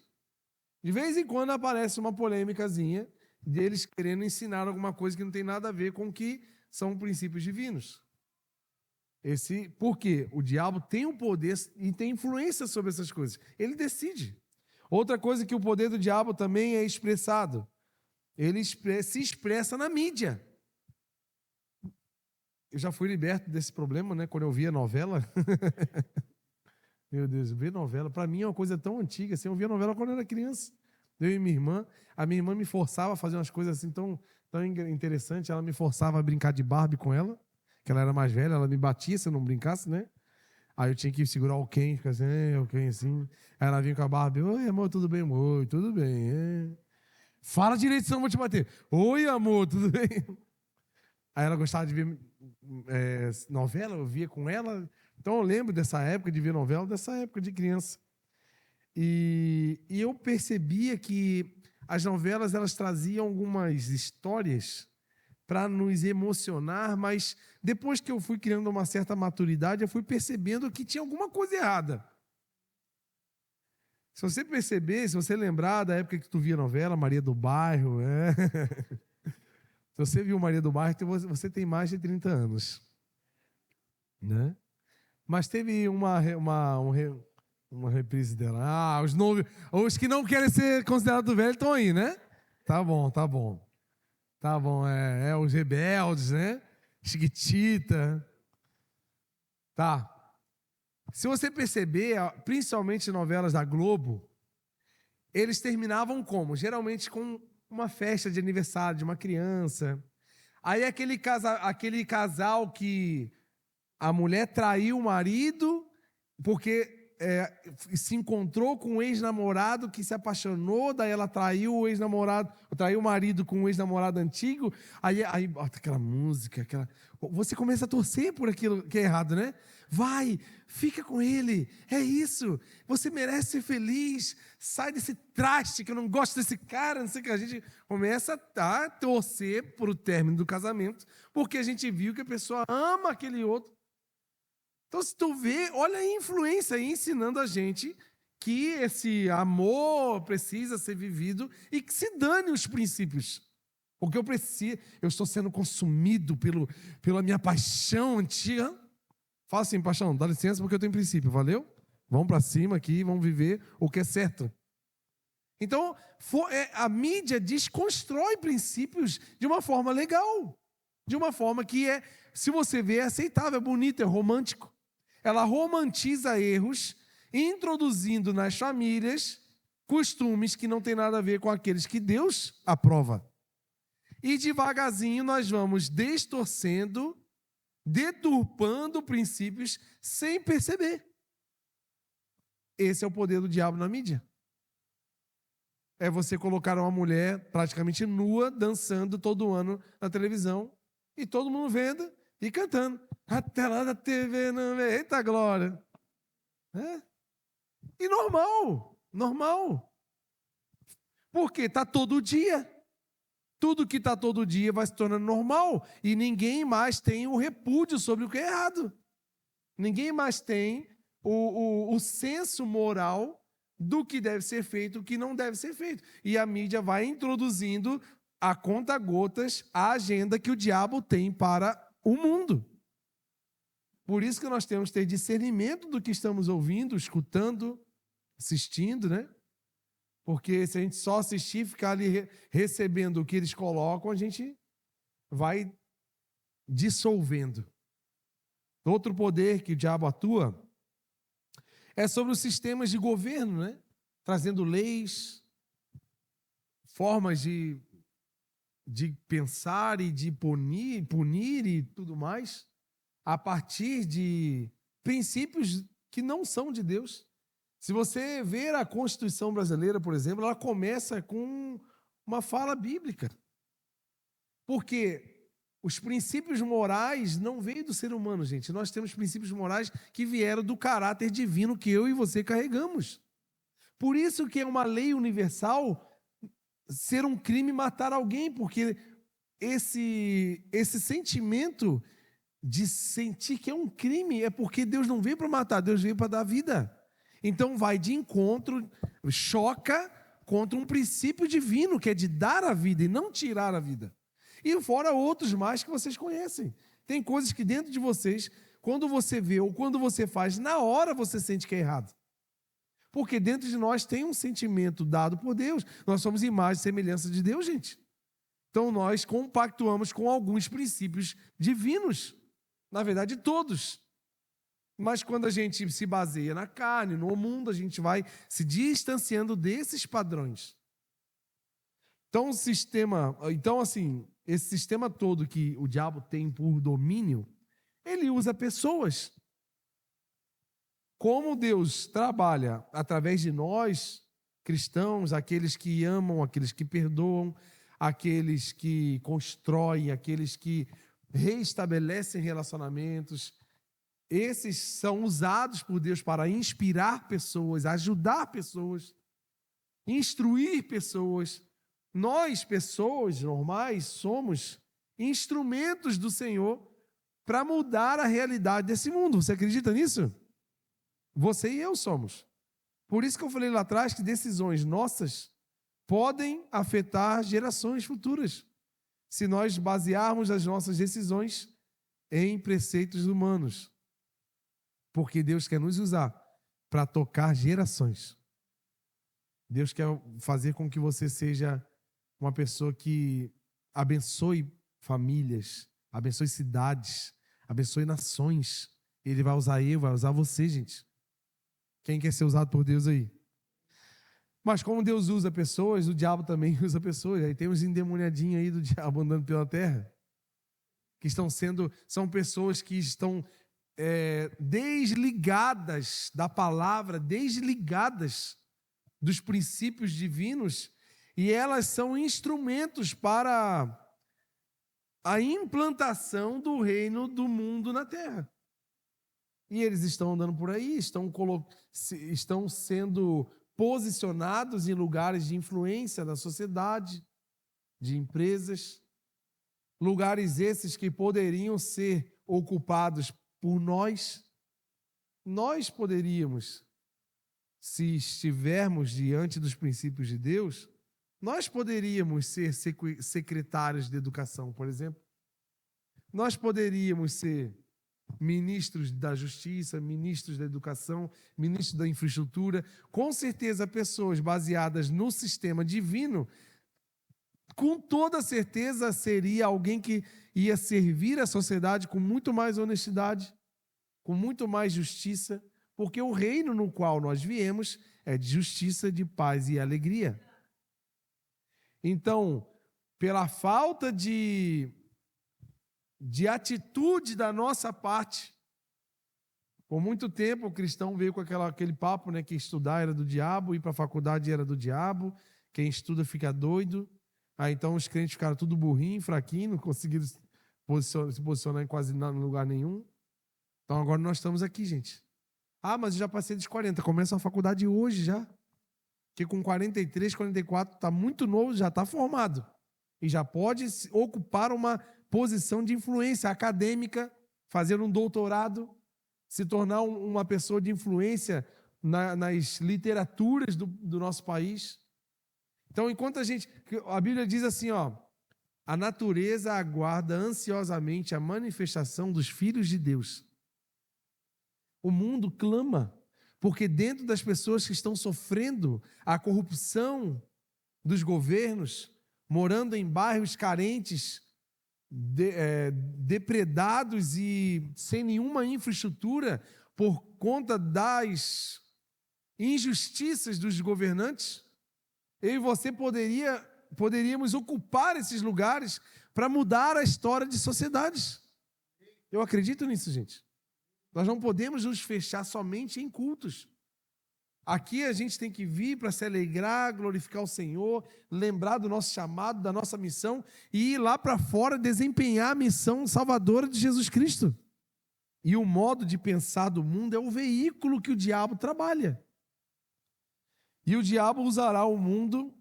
De vez em quando aparece uma polêmicazinha deles querendo ensinar alguma coisa que não tem nada a ver com o que são princípios divinos. Por quê? O diabo tem o poder e tem influência sobre essas coisas. Ele decide. Outra coisa que o poder do diabo também é expressado. Ele se expressa na mídia. Eu já fui liberto desse problema, né? Quando eu via novela. Meu Deus, ver novela, para mim é uma coisa tão antiga. Assim, eu via novela quando eu era criança. Eu e minha irmã. A minha irmã me forçava a fazer umas coisas assim tão interessantes. Ela me forçava a brincar de Barbie com ela. Que ela era mais velha, ela me batia se eu não brincasse, né? Aí eu tinha que segurar o Ken, ficar assim, o Ken assim. Aí ela vinha com a Barbie, oi, amor, tudo bem? Oi, tudo bem. Fala direito, senão eu vou te bater. Oi, amor, tudo bem? Aí ela gostava de ver novela, eu via com ela. Então eu lembro dessa época de ver novela, dessa época de criança. E eu percebia que as novelas, elas traziam algumas histórias para nos emocionar, mas depois que eu fui criando uma certa maturidade, eu fui percebendo que tinha alguma coisa errada. Se você perceber, se você lembrar da época que tu via novela, Maria do Bairro, se você viu Maria do Bairro, você tem mais de 30 anos. Né? Mas teve uma reprise dela. Ah, os que não querem ser considerados velhos estão aí, né? Tá bom, tá bom. Tá bom, os rebeldes, né? Chiquitita. Tá. Se você perceber, principalmente novelas da Globo, eles terminavam como? Geralmente com uma festa de aniversário de uma criança. Aí aquele casal que a mulher traiu o marido porque se encontrou com um ex-namorado que se apaixonou, daí ela traiu o ex-namorado, traiu o marido com um ex-namorado antigo, aí bota aquela música, você começa a torcer por aquilo que é errado, né? Vai, fica com ele, é isso, você merece ser feliz, sai desse traste que eu não gosto desse cara, não sei o que, a gente começa a torcer por o término do casamento, porque a gente viu que a pessoa ama aquele outro. Então, se tu vê, olha a influência aí ensinando a gente que esse amor precisa ser vivido e que se dane os princípios. Porque eu estou sendo consumido pela minha paixão antiga. Fala assim, paixão, dá licença porque eu tenho princípio, valeu? Vamos para cima aqui, vamos viver o que é certo. Então, a mídia desconstrói princípios de uma forma legal. De uma forma que se você vê, é aceitável, é bonito, é romântico. Ela romantiza erros, introduzindo nas famílias costumes que não tem nada a ver com aqueles que Deus aprova. E devagarzinho nós vamos distorcendo, deturpando princípios sem perceber. Esse é o poder do diabo na mídia. É você colocar uma mulher praticamente nua, dançando todo ano na televisão, e todo mundo vendo e cantando. A tela da TV não vê. Eita glória. E normal. Porque está todo dia. Tudo que está todo dia vai se tornando normal. E ninguém mais tem o repúdio sobre o que é errado. Ninguém mais tem o senso moral do que deve ser feito e o que não deve ser feito. E a mídia vai introduzindo a conta-gotas a agenda que o diabo tem para o mundo. Por isso que nós temos que ter discernimento do que estamos ouvindo, escutando, assistindo, né? Porque se a gente só assistir, ficar ali recebendo o que eles colocam, a gente vai dissolvendo. Outro poder que o diabo atua é sobre os sistemas de governo, né? Trazendo leis, formas de pensar e de punir e tudo mais, a partir de princípios que não são de Deus. Se você ver a Constituição brasileira, por exemplo, ela começa com uma fala bíblica. Porque os princípios morais não veio do ser humano, gente. Nós temos princípios morais que vieram do caráter divino que eu e você carregamos. Por isso que é uma lei universal ser um crime matar alguém, porque esse sentimento de sentir que é um crime é porque Deus não veio para matar, Deus veio para dar vida. Então vai de encontro, choca contra um princípio divino que é de dar a vida e não tirar a vida. E fora outros mais que vocês conhecem. Tem coisas que dentro de vocês, quando você vê ou quando você faz, na hora você sente que é errado. Porque dentro de nós tem um sentimento dado por Deus. Nós somos imagem e semelhança de Deus, gente. Então nós compactuamos com alguns princípios divinos. Na verdade, todos. Mas quando a gente se baseia na carne, no mundo, a gente vai se distanciando desses padrões. Então, esse sistema todo que o diabo tem por domínio, ele usa pessoas. Como Deus trabalha através de nós, cristãos, aqueles que amam, aqueles que perdoam, aqueles que constroem, aqueles que reestabelecem relacionamentos, esses são usados por Deus para inspirar pessoas, ajudar pessoas, instruir pessoas. Nós, pessoas normais, somos instrumentos do Senhor para mudar a realidade desse mundo. Você acredita nisso? Você e eu somos. Por isso que eu falei lá atrás que decisões nossas podem afetar gerações futuras, se nós basearmos as nossas decisões em preceitos humanos. Porque Deus quer nos usar para tocar gerações. Deus quer fazer com que você seja uma pessoa que abençoe famílias, abençoe cidades, abençoe nações. Ele vai usar eu, vai usar você, gente. Quem quer ser usado por Deus aí? Mas como Deus usa pessoas, o diabo também usa pessoas. Aí tem uns endemoniadinhos aí do diabo andando pela terra, que são pessoas que estão desligadas da palavra, desligadas dos princípios divinos, e elas são instrumentos para a implantação do reino do mundo na terra. E eles estão andando por aí, estão sendo posicionados em lugares de influência da sociedade, de empresas, lugares esses que poderiam ser ocupados por nós. Nós poderíamos, se estivermos diante dos princípios de Deus, nós poderíamos ser secretários de educação, por exemplo. Nós poderíamos ser ministros da justiça, ministros da educação, ministros da infraestrutura. Com certeza, pessoas baseadas no sistema divino, com toda certeza seria alguém que ia servir a sociedade com muito mais honestidade, com muito mais justiça, porque o reino no qual nós viemos é de justiça, de paz e alegria. Então, pela falta de atitude da nossa parte, por muito tempo o cristão veio com aquele papo, né, que estudar era do diabo, ir para a faculdade era do diabo, quem estuda fica doido. Aí então os crentes ficaram tudo burrinho, fraquinho, não conseguiram se posicionar em quase lugar nenhum. Então agora nós estamos aqui, gente. Ah, mas eu já passei dos 40, começa a faculdade hoje já. Que com 43, 44, está muito novo, já está formado. E já pode ocupar uma posição de influência acadêmica, fazer um doutorado, se tornar uma pessoa de influência nas literaturas do nosso país. Então, enquanto a Bíblia diz assim, ó, a natureza aguarda ansiosamente a manifestação dos filhos de Deus. O mundo clama, porque dentro das pessoas que estão sofrendo a corrupção dos governos, morando em bairros carentes, depredados e sem nenhuma infraestrutura por conta das injustiças dos governantes, eu e você poderíamos ocupar esses lugares para mudar a história de sociedades. Eu acredito nisso, gente. Nós não podemos nos fechar somente em cultos. Aqui a gente tem que vir para se alegrar, glorificar o Senhor, lembrar do nosso chamado, da nossa missão e ir lá para fora desempenhar a missão salvadora de Jesus Cristo. E o modo de pensar do mundo é o veículo que o diabo trabalha. E o diabo usará o mundo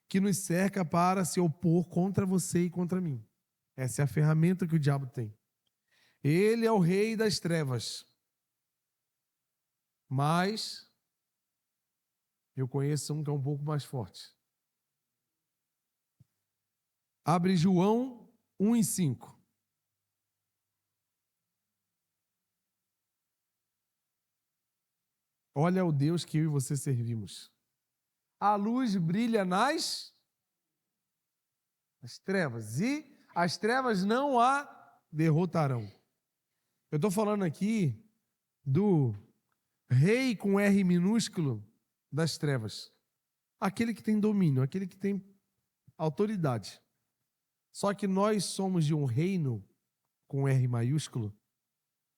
que nos cerca para se opor contra você e contra mim. Essa é a ferramenta que o diabo tem. Ele é o rei das trevas. Mas eu conheço um que é um pouco mais forte. Abre João 1:5. Olha o Deus que eu e você servimos. A luz brilha nas trevas, e as trevas não a derrotarão. Eu estou falando aqui do rei com R minúsculo das trevas. Aquele que tem domínio, aquele que tem autoridade. Só que nós somos de um reino com R maiúsculo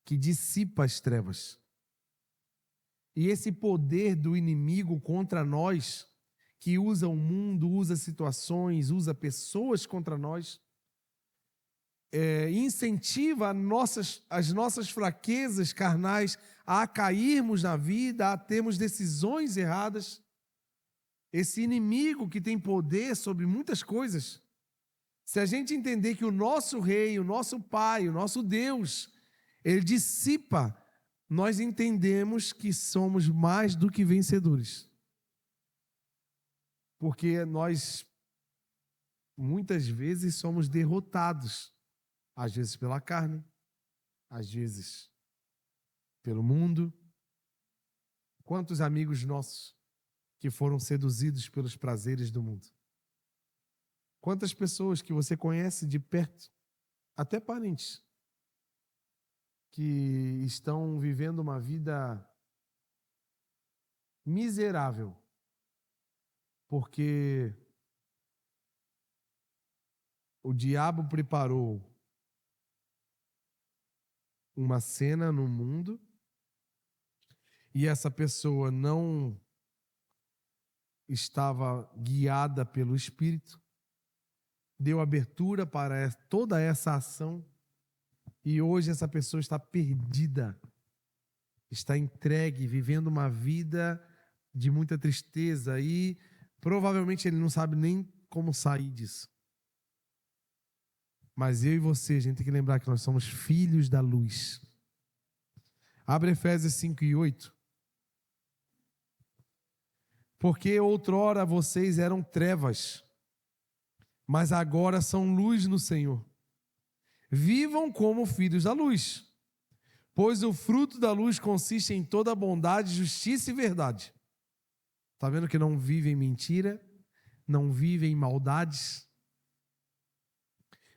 que dissipa as trevas. E esse poder do inimigo contra nós, que usa o mundo, usa situações, usa pessoas contra nós, incentiva as nossas fraquezas carnais a cairmos na vida, a termos decisões erradas. Esse inimigo que tem poder sobre muitas coisas Se a gente entender que o nosso Rei, o nosso Pai, o nosso Deus, Ele dissipa, nós entendemos que somos mais do que vencedores. Porque nós, muitas vezes, somos derrotados. Às vezes pela carne, às vezes pelo mundo. Quantos amigos nossos que foram seduzidos pelos prazeres do mundo? Quantas pessoas que você conhece de perto, até parentes, que estão vivendo uma vida miserável, porque o diabo preparou uma cena no mundo e essa pessoa não estava guiada pelo Espírito, deu abertura para toda essa ação e hoje essa pessoa está perdida, está entregue, vivendo uma vida de muita tristeza e provavelmente ele não sabe nem como sair disso. Mas eu e você, a gente tem que lembrar que nós somos filhos da luz. Abre Efésios 5:8. Porque outrora vocês eram trevas, mas agora são luz no Senhor. Vivam como filhos da luz, pois o fruto da luz consiste em toda bondade, justiça e verdade. Está vendo que não vive em mentira, não vive em maldades,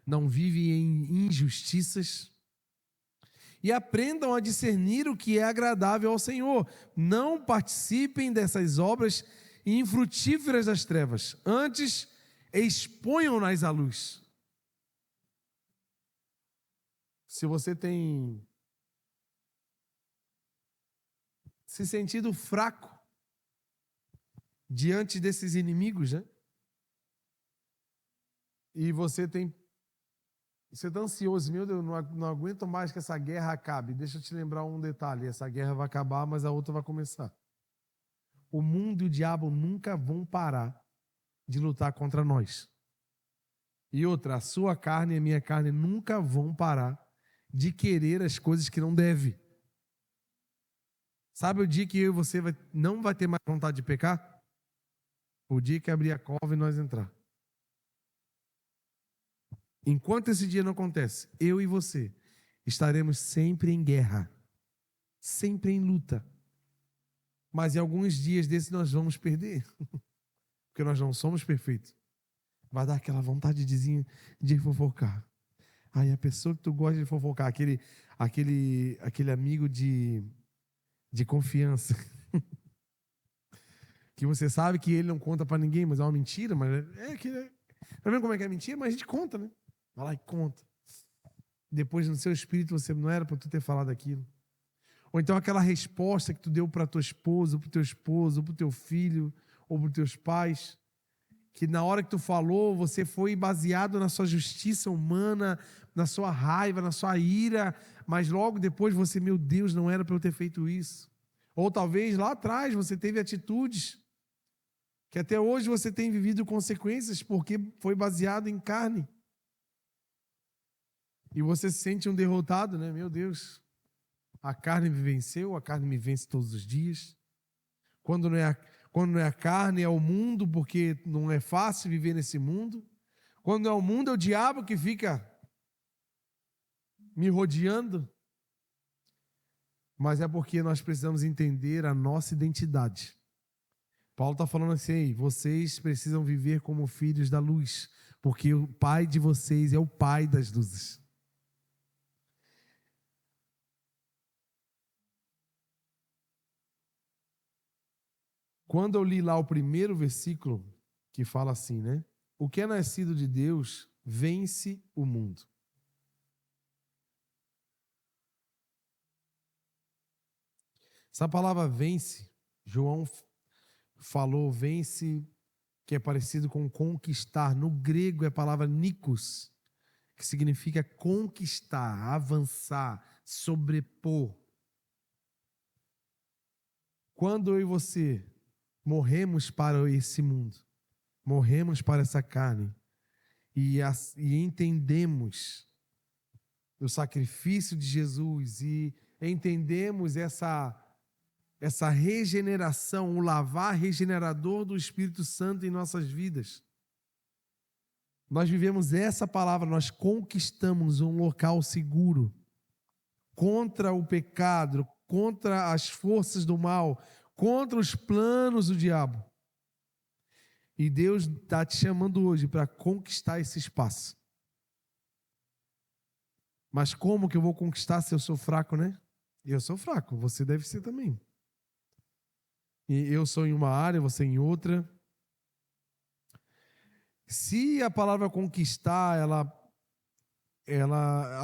não vive em injustiças. E aprendam a discernir o que é agradável ao Senhor. Não participem dessas obras infrutíferas das trevas. Antes, exponham-nas à luz. Se você tem se sentido fraco diante desses inimigos, né? E você está ansioso, meu Deus, não aguento mais que essa guerra acabe. Deixa eu te lembrar um detalhe, essa guerra vai acabar, mas a outra vai começar. O mundo e o diabo nunca vão parar de lutar contra nós. E outra, a sua carne e a minha carne nunca vão parar de querer as coisas que não deve. Sabe o dia que eu e você não vai ter mais vontade de pecar? O dia que abrir a cova e nós entrar. Enquanto esse dia não acontece, eu e você estaremos sempre em guerra, sempre em luta. Mas em alguns dias desses nós vamos perder, porque nós não somos perfeitos. Vai dar aquela vontade de fofocar. Aí a pessoa que tu gosta de fofocar, aquele amigo de confiança, que você sabe que ele não conta pra ninguém, mas é uma mentira, mas tá vendo como é que é mentira? Mas a gente conta, né? Vai lá e conta. Depois no seu espírito você não era para tu ter falado aquilo. Ou então aquela resposta que tu deu para tua esposa, ou para o teu esposo, ou para o teu filho, ou para os teus pais, que na hora que tu falou, você foi baseado na sua justiça humana, na sua raiva, na sua ira, mas logo depois você, meu Deus, não era para eu ter feito isso. Ou talvez lá atrás você teve atitudes que até hoje você tem vivido consequências porque foi baseado em carne. E você se sente um derrotado, né? Meu Deus, a carne me venceu, a carne me vence todos os dias. Quando não é a carne, é o mundo, porque não é fácil viver nesse mundo. Quando é o mundo, é o diabo que fica me rodeando. Mas é porque nós precisamos entender a nossa identidade. Paulo está falando assim, vocês precisam viver como filhos da luz, porque o Pai de vocês é o Pai das luzes. Quando eu li lá o primeiro versículo, que fala assim, né? O que é nascido de Deus vence o mundo. Essa palavra vence, João falou vence, que é parecido com conquistar. No grego é a palavra nikos, que significa conquistar, avançar, sobrepor. Quando eu e você morremos para esse mundo, morremos para essa carne, e entendemos o sacrifício de Jesus e entendemos essa regeneração, o lavar regenerador do Espírito Santo em nossas vidas. Nós vivemos essa palavra, nós conquistamos um local seguro contra o pecado, contra as forças do mal, contra os planos do diabo. E Deus está te chamando hoje para conquistar esse espaço. Mas como que eu vou conquistar se eu sou fraco, né? Eu sou fraco, você deve ser também. E eu sou em uma área, você em outra. Se a palavra conquistar,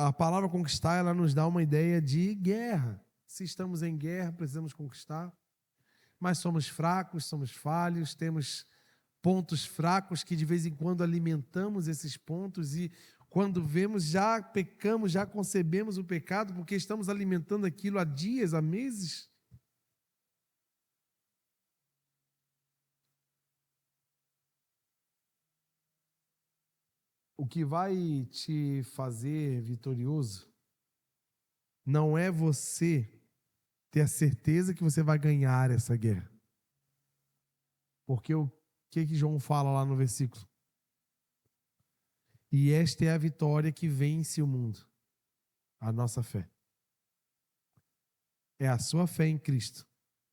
a palavra conquistar, ela nos dá uma ideia de guerra. Se estamos em guerra, precisamos conquistar. Mas somos fracos, somos falhos, temos pontos fracos que de vez em quando alimentamos esses pontos e quando vemos já pecamos, já concebemos o pecado porque estamos alimentando aquilo há dias, há meses. O que vai te fazer vitorioso não é você ter a certeza que você vai ganhar essa guerra. Porque o que João fala lá no versículo? E esta é a vitória que vence o mundo, a nossa fé. É a sua fé em Cristo,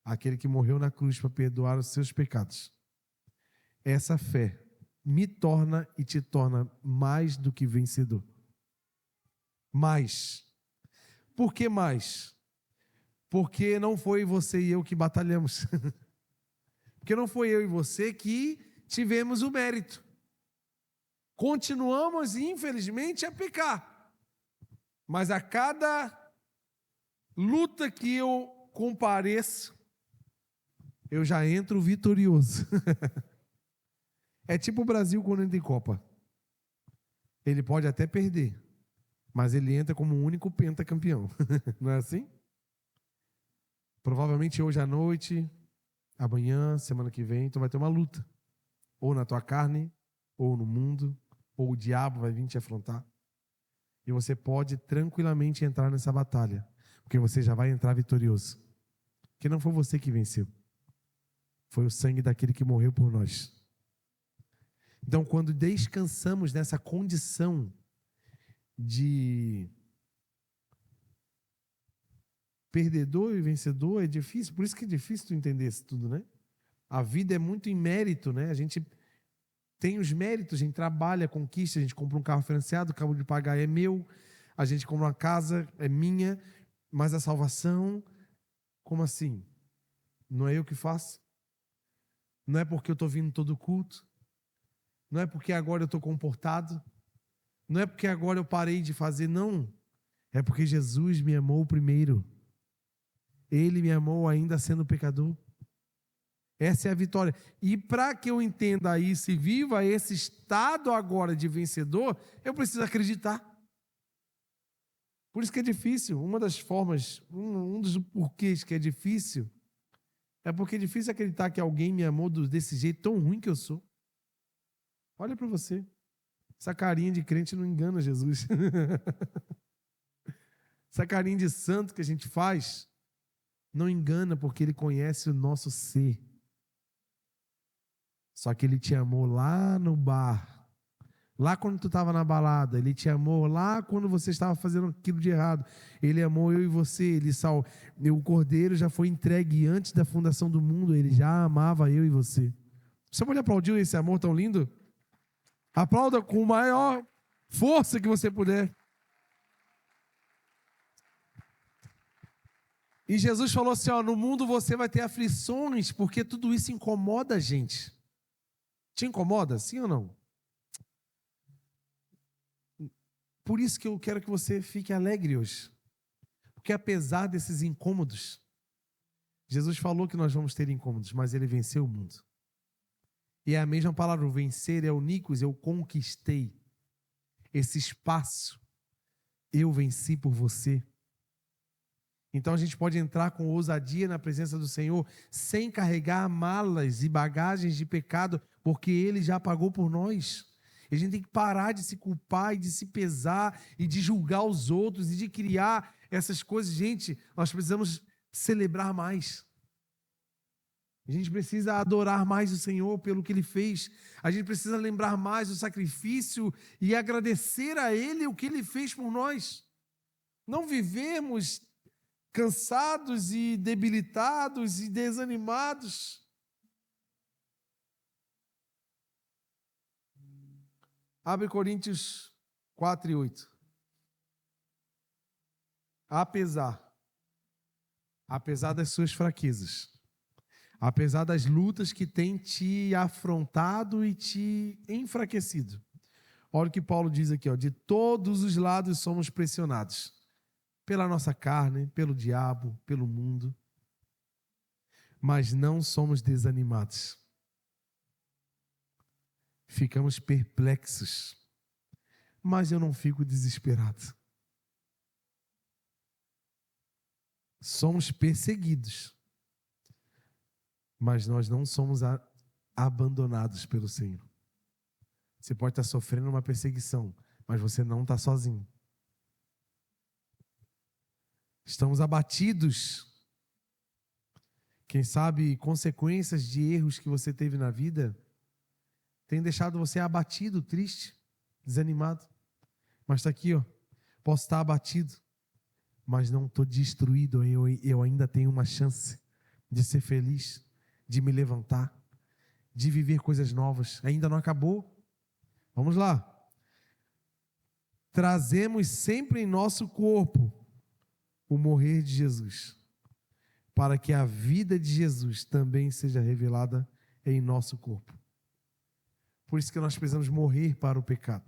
aquele que morreu na cruz para perdoar os seus pecados. Essa fé me torna e te torna mais do que vencedor. Mais. Por que mais? Porque não foi você e eu que batalhamos. Porque não foi eu e você que tivemos o mérito. Continuamos, infelizmente, a pecar. Mas a cada luta que eu compareço, eu já entro vitorioso. É tipo o Brasil quando entra em Copa. Ele pode até perder, mas ele entra como o único pentacampeão. Não é assim? Provavelmente hoje à noite, amanhã, semana que vem, tu vai ter uma luta. Ou na tua carne, ou no mundo, ou o diabo vai vir te afrontar. E você pode tranquilamente entrar nessa batalha, porque você já vai entrar vitorioso. Porque não foi você que venceu. Foi o sangue daquele que morreu por nós. Então, quando descansamos nessa condição de perdedor e vencedor, é difícil. Por isso que é difícil tu entender isso tudo, né? A vida é muito em mérito, né? A gente tem os méritos, a gente trabalha, conquista, a gente compra um carro financiado, acabo de pagar, é meu. A gente compra uma casa, é minha. Mas a salvação, como assim? Não é eu que faço? Não é porque eu estou vindo todo culto? Não é porque agora eu estou comportado? Não é porque agora eu parei de fazer, não. É porque Jesus me amou primeiro. Ele me amou ainda sendo pecador. Essa é a vitória. E para que eu entenda isso e viva esse estado agora de vencedor, eu preciso acreditar. Por isso que é difícil. Uma das formas, um dos porquês que é difícil, é porque é difícil acreditar que alguém me amou desse jeito tão ruim que eu sou. Olha para você. Essa carinha de crente não engana Jesus. Essa carinha de santo que a gente faz não engana, porque ele conhece o nosso ser. Só que ele te amou lá no bar, lá quando tu estava na balada, ele te amou lá quando você estava fazendo aquilo de errado. Ele amou eu e você, o Cordeiro já foi entregue antes da fundação do mundo, ele já amava eu e você. Você pode aplaudir esse amor tão lindo? Aplauda com a maior força que você puder. E Jesus falou assim, no mundo você vai ter aflições, porque tudo isso incomoda a gente. Te incomoda, sim ou não? Por isso que eu quero que você fique alegre hoje. Porque apesar desses incômodos, Jesus falou que nós vamos ter incômodos, mas ele venceu o mundo. E é a mesma palavra, o vencer é o Nikos, eu conquistei esse espaço. Eu venci por você. Então a gente pode entrar com ousadia na presença do Senhor, sem carregar malas e bagagens de pecado, porque Ele já pagou por nós. A gente tem que parar de se culpar e de se pesar e de julgar os outros e de criar essas coisas. Gente, nós precisamos celebrar mais. A gente precisa adorar mais o Senhor pelo que Ele fez. A gente precisa lembrar mais do sacrifício e agradecer a Ele o que Ele fez por nós. Não vivemos cansados e debilitados e desanimados. Abre Coríntios 4:8. Apesar das suas fraquezas, apesar das lutas que têm te afrontado e te enfraquecido. Olha o que Paulo diz aqui, ó, de todos os lados somos pressionados. Pela nossa carne, pelo diabo, pelo mundo. Mas não somos desanimados. Ficamos perplexos. Mas eu não fico desesperado. Somos perseguidos. Mas nós não somos abandonados pelo Senhor. Você pode estar sofrendo uma perseguição, mas você não está sozinho. Estamos abatidos. Quem sabe consequências de erros que você teve na vida tem deixado você abatido, triste, desanimado. Mas está aqui, ó. Posso estar abatido, mas não estou destruído. Eu ainda tenho uma chance de ser feliz, de me levantar, de viver coisas novas. Ainda não acabou. Vamos lá. Trazemos sempre em nosso corpo o morrer de Jesus, para que a vida de Jesus também seja revelada em nosso corpo. Por isso que nós precisamos morrer para o pecado.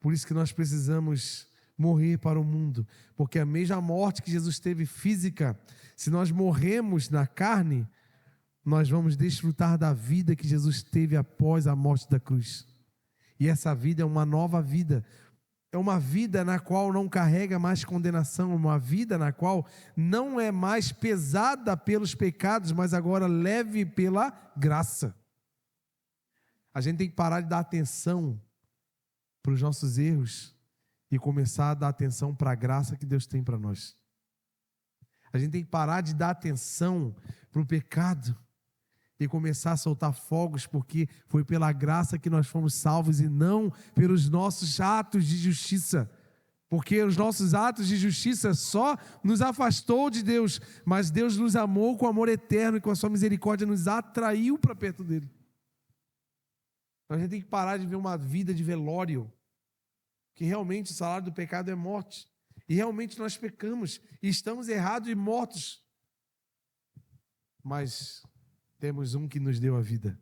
Por isso que nós precisamos morrer para o mundo, porque a mesma morte que Jesus teve física, se nós morremos na carne, nós vamos desfrutar da vida que Jesus teve após a morte da cruz. E essa vida é uma nova vida. É uma vida na qual não carrega mais condenação, uma vida na qual não é mais pesada pelos pecados, mas agora leve pela graça. A gente tem que parar de dar atenção para os nossos erros e começar a dar atenção para a graça que Deus tem para nós. A gente tem que parar de dar atenção para o pecado e começar a soltar fogos, porque foi pela graça que nós fomos salvos e não pelos nossos atos de justiça. Porque os nossos atos de justiça só nos afastou de Deus, mas Deus nos amou com amor eterno e com a sua misericórdia nos atraiu para perto dele. Então a gente tem que parar de ver uma vida de velório, que realmente o salário do pecado é morte. E realmente nós pecamos e estamos errados e mortos. Mas temos um que nos deu a vida.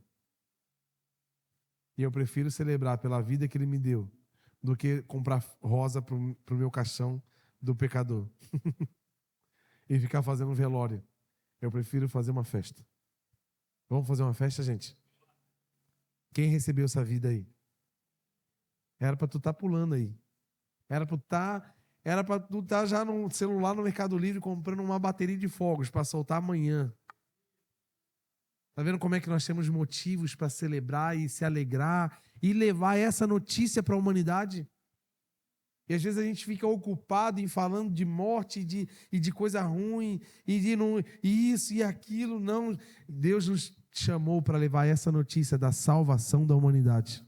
E eu prefiro celebrar pela vida que Ele me deu do que comprar rosa para o meu caixão do pecador. E ficar fazendo um velório. Eu prefiro fazer uma festa. Vamos fazer uma festa, gente? Quem recebeu essa vida aí? Era para tu estar pulando aí. Era para tu estar já no celular no Mercado Livre comprando uma bateria de fogos para soltar amanhã. Está vendo como é que nós temos motivos para celebrar e se alegrar e levar essa notícia para a humanidade? E às vezes a gente fica ocupado em falando de morte e de coisa ruim e de não, isso e aquilo. Não, Deus nos chamou para levar essa notícia da salvação da humanidade.